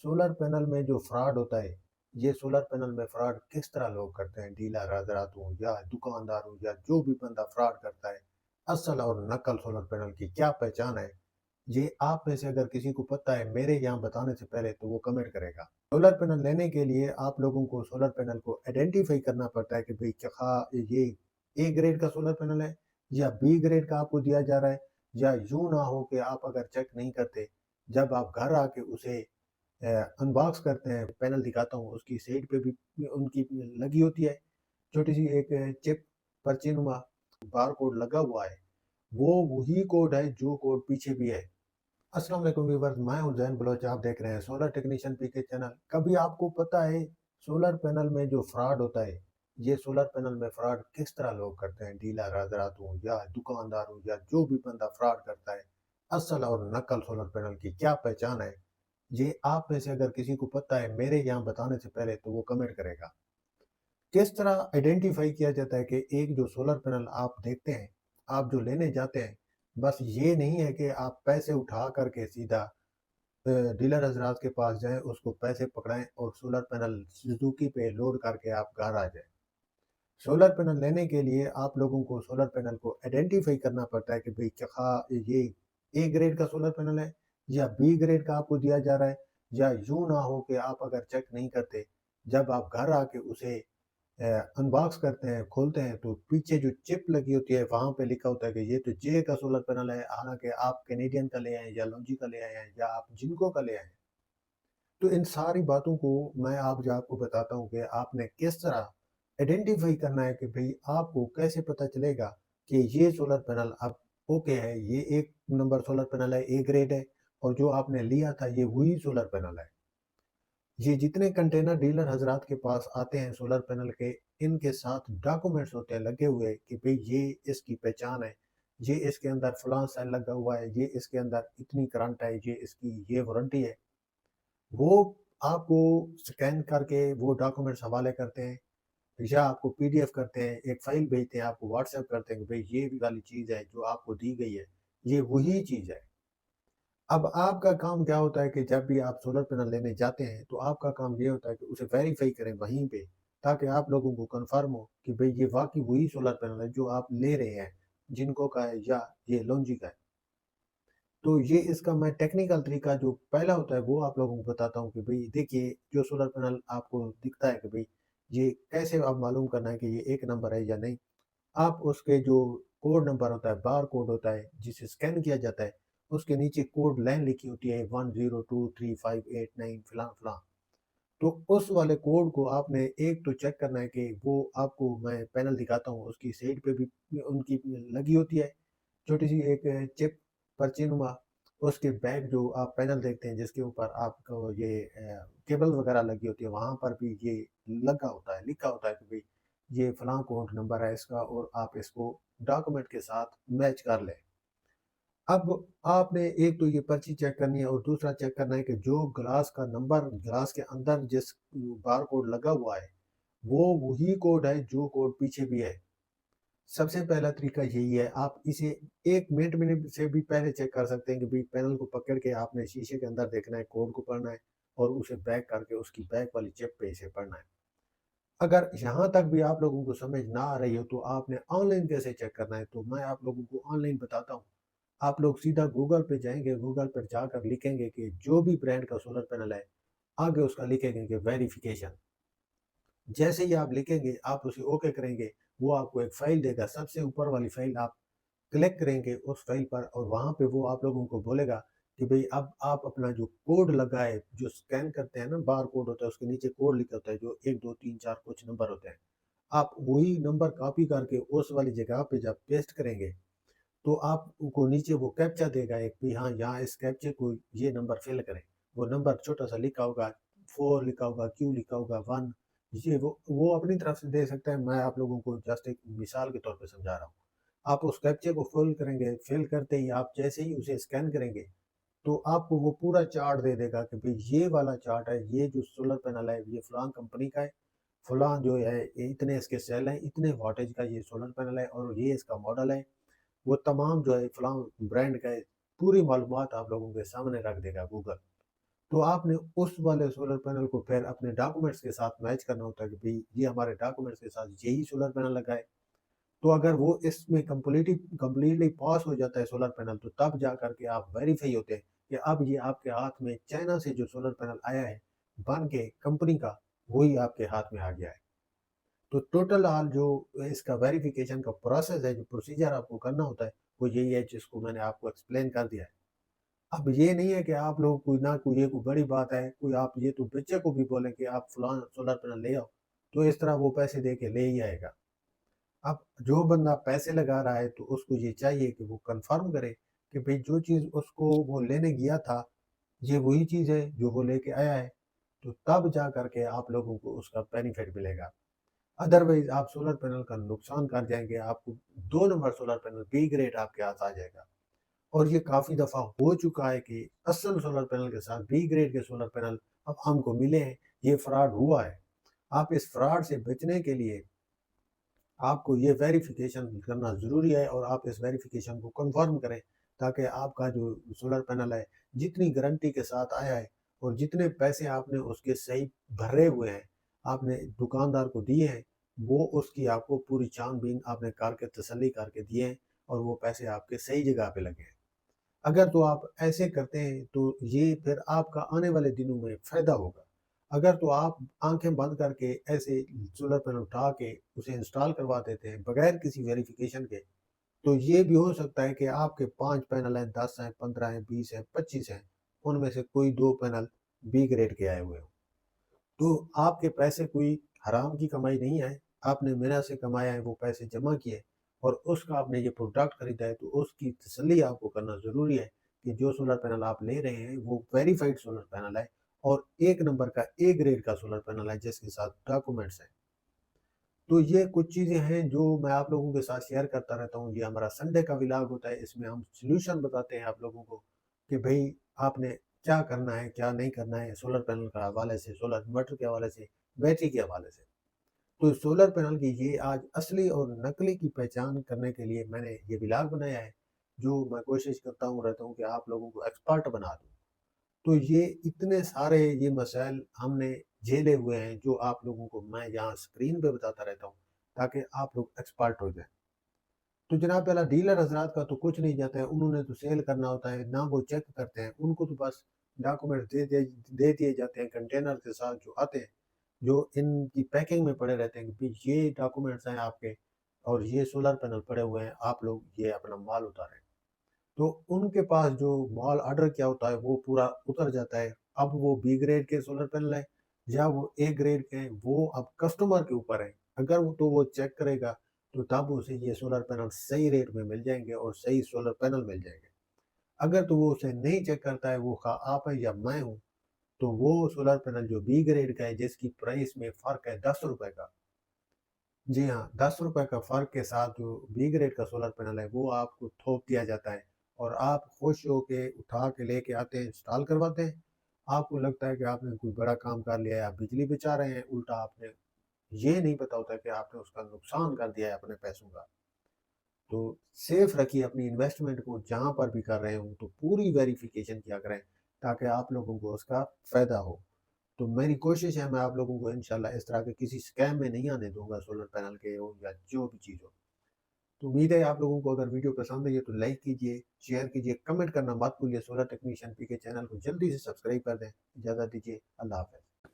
Solar panel में जो fraud होता है, ये सोलर पैनल में फ्रॉड किस तरह लोग करते हैं, डीलर हज़रात हों या दुकानदार हों या जो भी बंदा फ्रॉड करता है, असल और नकल सोलर पैनल की क्या पहचान है? ये आप में से अगर किसी को पता है मेरे यहाँ बताने से पहले तो वो कमेंट करेगा। सोलर पैनल लेने के लिए आप लोगों को सोलर पैनल को आइडेंटिफ़ाई करना पड़ता है कि भई क्या ये ए ग्रेड का सोलर पैनल है या बी ग्रेड का आपको दिया जा रहा है, या यूँ ना हो कि आप अगर चेक नहीं करते, जब आप घर आके उसे अनबॉक्स करते हैं, पैनल दिखाता हूँ, उसकी साइड पे भी उनकी लगी होती है, छोटी-सी एक चिप पर्चीनुमा बारकोड लगा हुआ है। वो वही कोड है जो कोड पीछे भी है। अस्सलाम वालेकुम व्यूअर्स, मैं हूं ज़ैन बलोच, आप देख रहे हैं सोलर टेक्नीशियन पीके चैनल। कभी आपको पता है सोलर पैनल में जो फ्रॉड होता है, ये सोलर पैनल में फ्रॉड किस तरह लोग करते हैं, डीलर हज़रात हों या दुकानदार हों या जो भी बंदा फ्रॉड करता है, असल और नकल सोलर पैनल की क्या पहचान है? ये आप में से अगर किसी को पता है मेरे यहाँ बताने से पहले तो वो कमेंट करेगा। किस तरह आइडेंटिफाई किया जाता है कि एक जो सोलर पैनल आप देखते हैं, आप जो लेने जाते हैं, बस ये नहीं है कि आप पैसे उठा करके सीधा डीलर हज़रात के पास जाएँ, उसको पैसे पकड़ाएँ और सोलर पैनल सुज़ुकी पे लोड करके आप घर आ जाएँ। सोलर पैनल लेने के लिए आप लोगों को सोलर पैनल को आइडेंटिफ़ाई करना पड़ता है कि भई क्या ये ए ग्रेड का सोलर पैनल है या बी ग्रेड का आपको दिया जा रहा है, या यूँ ना हो कि आप अगर चेक नहीं करते, जब आप घर आके उसे अनबॉक्स करते हैं, खोलते हैं, तो पीछे जो चिप लगी होती है वहाँ पे लिखा होता है कि ये तो जे का सोलर पैनल है, हालाँकि आप कैनेडियन का ले आए हैं या लॉन्जी का ले आए हैं या आप जिनको का ले आए हैं। तो इन सारी बातों को मैं आज आपको बताता हूँ कि आपने किस तरह आइडेंटिफ़ाई करना है कि भई आपको कैसे पता चलेगा कि ये सोलर पैनल अब ओके है, ये 1 नंबर सोलर पैनल है, ए ग्रेड है, और जो आपने लिया था ये वही सोलर पैनल है। ये जितने कंटेनर डीलर हज़रात के पास आते हैं सोलर पैनल के, इनके साथ डॉक्यूमेंट्स होते हैं लगे हुए कि भई ये इसकी पहचान है, ये इसके अंदर फलाँ सेल लगा हुआ है, ये इसके अंदर इतनी करंट है, ये इसकी ये वारंटी है। वो आपको स्कैन करके वो डॉक्यूमेंट्स हवाले करते हैं, या आपको पीडीएफ करते हैं, एक फ़ाइल भेजते हैं, आपको व्हाट्सएप करते हैं कि भई ये वाली चीज़ है जो आपको दी गई है, ये वही चीज़ है। अब आपका काम क्या होता है कि जब भी आप सोलर पैनल लेने जाते हैं, तो आपका काम ये होता है कि उसे वेरीफ़ाई करें वहीं पे, ताकि आप लोगों को कन्फर्म हो कि भई ये वाक़ई वही सोलर पैनल है जो आप ले रहे हैं, जिनको का है या ये लॉन्जी का है। तो ये इसका मैं टेक्निकल तरीका जो पहला होता है वो आप लोगों को बताता हूँ कि भई देखिए, जो सोलर पैनल आपको दिखता है कि भई ये कैसे आप मालूम करना है कि ये 1 नंबर है या नहीं। आप उसके जो कोड नंबर होता है, बार कोड होता है, जिसे स्कैन किया जाता है, उसके नीचे कोड लाइन लिखी होती है 102358 फलाँ-फलाँ। तो उस वाले कोड को आपने एक तो चेक करना है कि वो आपको मैं पैनल दिखाता हूँ, उसकी साइड पे भी उनकी लगी होती है, छोटी-सी एक चिप पर्चीनुमा। उसके बैक जो आप पैनल देखते हैं जिसके ऊपर आपको ये केबल वगैरह लगी होती है, वहाँ पर भी ये लगा होता है, लिखा होता है कि भई ये फलाँ कोड नंबर है इसका और आप इसको डॉक्यूमेंट के साथ मैच कर लें। अब आपने एक तो ये पर्ची चेक करनी है और दूसरा चेक करना है कि जो ग्लास का नंबर ग्लास के अंदर जिस बारकोड लगा हुआ है, वो वही कोड है जो कोड पीछे भी है। सबसे पहला तरीका यही है, आप इसे 1 मिनट से भी पहले चेक कर सकते हैं कि भई पैनल को पकड़ के आपने शीशे के अंदर देखना है, कोड को पढ़ना है और उसे बैक करके उसकी बैक वाली चिप पे इसे पढ़ना है। अगर यहाँ तक भी आप लोगों को समझ ना आ रही हो तो आपने ऑनलाइन कैसे चेक करना है, तो मैं आप लोगों को ऑनलाइन बताता हूँ। आप लोग सीधा गूगल पे जाएँगे, गूगल पर जाकर लिखेंगे कि जो भी ब्रांड का सोलर पैनल है, आगे उसका लिखेंगे कि वेरिफिकेशन। जैसे ही आप लिखेंगे, आप उसे ओके करेंगे, वो आपको एक फ़ाइल देगा, सबसे ऊपर वाली फ़ाइल आप क्लिक करेंगे उस फ़ाइल पर और वहाँ पे वो आप लोगों को बोलेगा कि भई अब आप अपना जो कोड लगा है, जो स्कैन करते हैं ना, बारकोड होता है, उसके नीचे कोड लिखा होता है, जो 1, 2, 3, 4 कुछ नंबर होते हैं। आप वही नंबर कॉपी करके उस वाली जगह पे जब पेस्ट करेंगे, तो आपको नीचे वो कैप्चा देगा एक कि हाँ, यहाँ इस कैप्चे को ये नंबर फ़िल करें। वो नंबर छोटा-सा लिखा होगा, 4 लिखा होगा, Q लिखा होगा, 1, ये वो अपनी तरफ से दे सकता है, मैं आप लोगों को जस्ट एक मिसाल के तौर पे समझा रहा हूँ। आप उस कैप्चे को फ़िल करेंगे, फ़िल करते ही आप जैसे ही उसे स्कैन करेंगे, तो आपको वो पूरा चार्ट दे देगा कि भई ये वाला चार्ट है, ये जो सोलर पैनल है, ये फलाँ कंपनी का है, फलाँ जो है, ये इतने इसके सेल हैं, इतने वॉटेज का ये सोलर पैनल है और ये इसका मॉडल है। वो तमाम जो है फलाँ ब्रांड का है, पूरी मालूमात आप लोगों के सामने रख देगा गूगल। तो आपने उस वाले सोलर पैनल को फिर अपने डॉक्यूमेंट्स के साथ मैच करना होता है कि भई ये हमारे डॉक्यूमेंट्स के साथ यही सोलर पैनल लगा है। तो अगर वो इसमें कंप्लीटली पास हो जाता है सोलर पैनल, तो तब जा कर के आप वेरीफाई होते हैं कि अब ये आपके हाथ में चाइना से जो सोलर पैनल आया है, बन के कंपनी का, वही आपके हाथ में आ गया है। तो टोटल ऑल जो इसका वेरिफिकेशन का प्रोसेस है, जो प्रोसीजर आपको करना होता है, वो यही है जिसको मैंने आपको एक्सप्लेन कर दिया है। अब ये नहीं है कि आप लोग कोई ना कोई ये कोई बड़ी बात है, कोई आप ये तो बच्चे को भी बोलें कि आप फलाना सोलर पैनल ले आओ, तो इस तरह वो पैसे दे के ले ही आएगा। अब जो बंदा पैसे लगा रहा है तो उसको ये चाहिए कि वो कन्फर्म करे कि भई जो चीज़ उसको वो लेने गया था, ये वही चीज़ है जो वो लेके आया है, तो तब जा कर के आप लोगों को उसका बेनिफिट मिलेगा। अदरवाइज़ आप सोलर पैनल का नुकसान कर जाएँगे, आपको 2 number solar panel B grade आपके हाथ आ जाएगा। और ये काफ़ी दफ़ा हो चुका है कि असल सोलर पैनल के साथ बी ग्रेड के सोलर पैनल अब हमको मिले हैं, ये फ्रॉड हुआ है। आप इस फ्रॉड से बचने के लिए आपको ये वेरिफ़िकेशन करना ज़रूरी है और आप इस वेरिफ़िकेशन को कन्फ़र्म करें, ताकि आपका जो सोलर पैनल है, जितनी गारंटी के साथ आया है और जितने पैसे आपने उसके सही भरे हुए हैं, आपने दुकानदार को दिए हैं, वो उसकी आपको पूरी छान-बीन आपने करके तसल्ली करके दिए हैं और वो पैसे आपके सही जगह पे लगे हैं। अगर तो आप ऐसे करते हैं तो ये फिर आपका आने वाले दिनों में फ़ायदा होगा। अगर तो आप आँखें बंद करके ऐसे सोलर पैनल उठा के उसे इंस्टॉल करवा देते हैं बगैर किसी वेरिफ़िकेशन के, तो ये भी हो सकता है कि आपके 5 पैनल हैं, 10 हैं, 15 हैं, 20 हैं, 25 हैं, उनमें से कोई 2 पैनल बी ग्रेड के आए हुए हों। तो आपके पैसे कोई हराम की कमाई नहीं है, आपने मेहनत से कमाया है, वो पैसे जमा किए और उसका आपने ये प्रोडक्ट खरीदा है, तो उसकी तसल्ली आपको करना ज़रूरी है कि जो सोलर पैनल आप ले रहे हैं, वो वेरिफाइड सोलर पैनल है और 1 नंबर का ए ग्रेड का सोलर पैनल है, जिसके साथ डॉक्यूमेंट्स हैं। तो ये कुछ चीज़ें हैं जो मैं आप लोगों के साथ शेयर करता रहता हूँ। ये हमारा संडे का व्लॉग होता है, इसमें हम सॉल्यूशन बताते हैं आप लोगों को कि भई आपने क्या करना है, क्या नहीं करना है सोलर पैनल के हवाले से, सोलर इन्वर्टर के हवाले से, बैटरी के हवाले से। तो सोलर पैनल की ये आज असली और नकली की पहचान करने के लिए मैंने ये व्लॉग बनाया है, जो मैं कोशिश करता हूँ रहता हूँ कि आप लोगों को एक्सपर्ट बना दूँ। तो ये इतने सारे ये मसाइल हमने झेले हुए हैं, जो आप लोगों को मैं यहाँ स्क्रीन पे बताता रहता हूँ, ताकि आप लोग एक्सपर्ट हो जाएँ। तो जनाब पहला डीलर हज़रात का तो कुछ नहीं जाता है, उन्होंने तो सेल करना होता है, ना वो चेक करते हैं, उनको तो बस डॉक्यूमेंट दे दिए जाते हैं कंटेनर के साथ जो आते हैं, जो इनकी पैकिंग में पड़े रहते हैं कि भई ये डॉक्यूमेंट्स हैं आपके और ये सोलर पैनल पड़े हुए हैं, आप लोग ये अपना माल उतारें। तो उनके पास जो माल ऑर्डर किया होता है वो पूरा उतर जाता है। अब वो बी ग्रेड के सोलर पैनल है या वो ए ग्रेड के हैं, वो अब कस्टमर के ऊपर है। अगर वो चेक करेगा तो तब उसे ये सोलर पैनल सही रेट में मिल जाएँगे और सही सोलर पैनल मिल जाएँगे। अगर तो वो उसे नहीं चेक करता है, वो खा आप है या मैं हूँ, तो वो सोलर पैनल जो बी ग्रेड का है जिसकी प्राइस में फ़र्क है ₹10 का, जी हाँ, ₹10 का फ़र्क के साथ जो बी ग्रेड का सोलर पैनल है, वो आपको थोक दिया जाता है और आप खुश होके उठा के लेके आते हैं, इंस्टॉल करवाते हैं। आपको लगता है कि आपने कोई बड़ा काम कर लिया है, आप बिजली बचा रहे हैं, उल्टा आपने ये नहीं पता होता कि आपने उसका नुकसान कर दिया है अपने पैसों का। तो सेफ रखिए अपनी इन्वेस्टमेंट को, जहाँ पर भी कर रहे हों, तो पूरी वेरिफ़िकेशन किया करें, ताकि आप लोगों को उसका फ़ायदा हो। तो मेरी कोशिश है मैं आप लोगों को इंशाल्लाह इस तरह के किसी स्कैम में नहीं आने दूँगा, सोलर पैनल के हो या जो भी चीज़ हो। तो उम्मीद है आप लोगों को अगर वीडियो पसंद आई है तो लाइक कीजिए, शेयर कीजिए, कमेंट करना मत भूलिए। सोलर टेक्नीशियन पीके चैनल को जल्दी से सब्सक्राइब कर दें। इजाज़त दीजिए, अल्लाह हाफ़िज़।